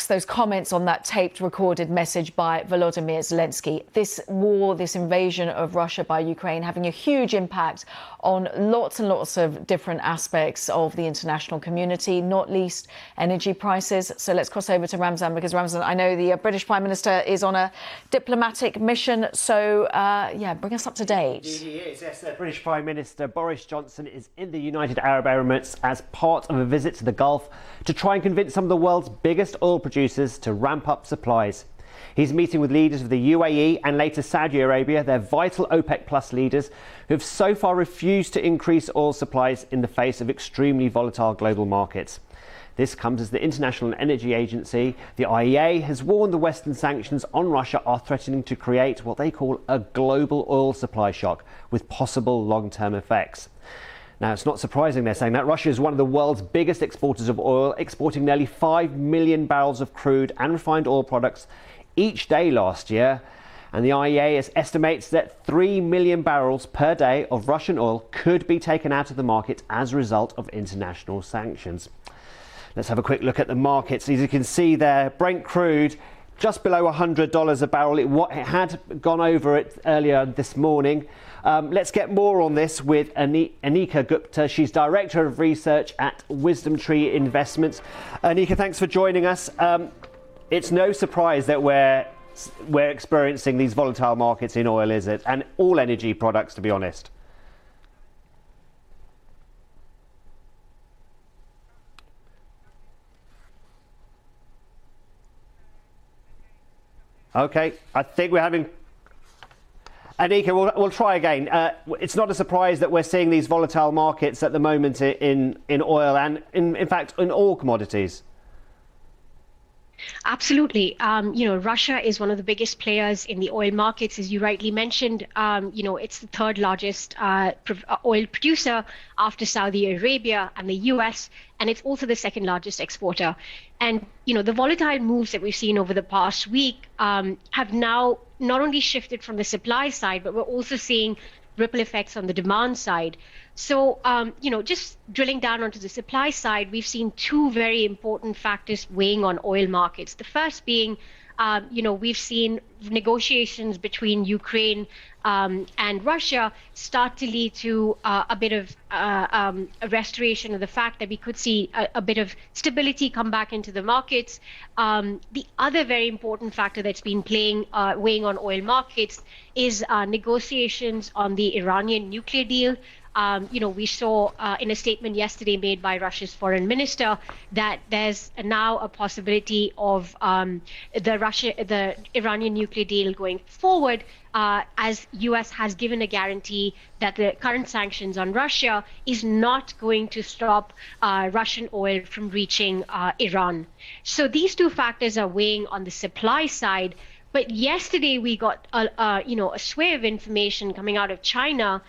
remarks, those comments on that taped recorded message by Volodymyr Zelensky. This war, this invasion of Russia by Ukraine having a huge impact on lots and lots of different aspects of the international community, not least energy prices. So let's cross over to Ramzan, because Ramzan, I know the British Prime Minister is on a diplomatic mission. So, bring us up to date. He is, yes. The British Prime Minister Boris Johnson is in the United Arab Emirates as part of a visit to the Gulf to try and convince some of the world's biggest oil producers to ramp up supplies. He's meeting with leaders of the UAE and later Saudi Arabia, their vital OPEC Plus leaders, who have so far refused to increase oil supplies in the face of extremely volatile global markets. This comes as the International Energy Agency, the IEA, has warned the Western sanctions on Russia are threatening to create what they call a global oil supply shock with possible long-term effects. Now, it's not surprising they're saying that. Russia is one of the world's biggest exporters of oil, exporting nearly 5 million barrels of crude and refined oil products each day last year. And the IEA estimates that 3 million barrels per day of Russian oil could be taken out of the market as a result of international sanctions. Let's have a quick look at the markets. As you can see there, Brent crude just below $100 a barrel. It had gone over it earlier this morning. Let's get more on this with Aneeka Gupta. She's Director of Research at Wisdom Tree Investments. Aneeka, thanks for joining us. It's no surprise that we're experiencing these volatile markets in oil, is it? And all energy products, to be honest. OK, I think we're having... Aneeka, we'll try again. It's not a surprise that we're seeing these volatile markets at the moment in oil and, in fact, in all commodities. Absolutely. Russia is one of the biggest players in the oil markets, as you rightly mentioned. It's the third largest oil producer after Saudi Arabia and the US, and it's also the second largest exporter. And, the volatile moves that we've seen over the past week have now not only shifted from the supply side, but we're also seeing ripple effects on the demand side. So, just drilling down onto the supply side, we've seen two very important factors weighing on oil markets. The first being, we've seen negotiations between Ukraine and Russia start to lead to a bit of a restoration of the fact that we could see a bit of stability come back into the markets. The other very important factor that's been weighing on oil markets is negotiations on the Iranian nuclear deal. We saw in a statement yesterday made by Russia's foreign minister that there's now a possibility of the Iranian nuclear deal going forward, as US has given a guarantee that the current sanctions on Russia is not going to stop Russian oil from reaching Iran. So these two factors are weighing on the supply side. But yesterday we got a sway of information coming out of China.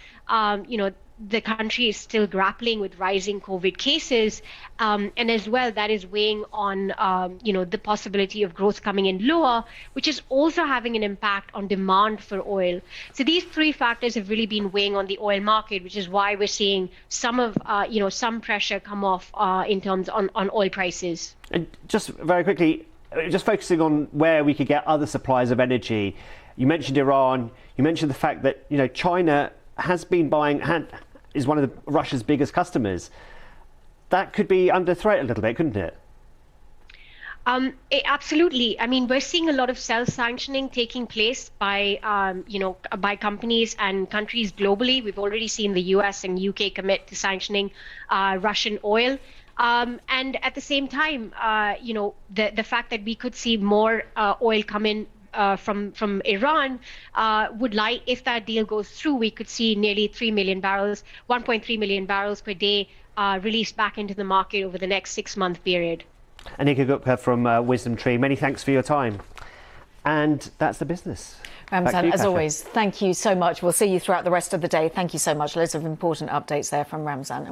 The country is still grappling with rising COVID cases, and as well that is weighing on the possibility of growth coming in lower, which is also having an impact on demand for oil. So these three factors have really been weighing on the oil market, which is why we're seeing some pressure come off in terms on oil prices. And just very quickly, just focusing on where we could get other supplies of energy. You mentioned Iran. You mentioned the fact that China has been is one of Russia's biggest customers. That could be under threat a little bit, couldn't it? Absolutely. I mean, we're seeing a lot of self-sanctioning taking place by companies and countries globally. We've already seen the US and UK commit to sanctioning Russian oil. And at the same time, the fact that we could see more oil come in from Iran would lie, if that deal goes through, we could see nearly 1.3 million barrels per day released back into the market over the next 6-month period. Aneeka Gupta from Wisdom Tree, many thanks for your time. And that's the business. Ramzan, as always, thank you so much. We'll see you throughout the rest of the day. Thank you so much. Loads of important updates there from Ramzan.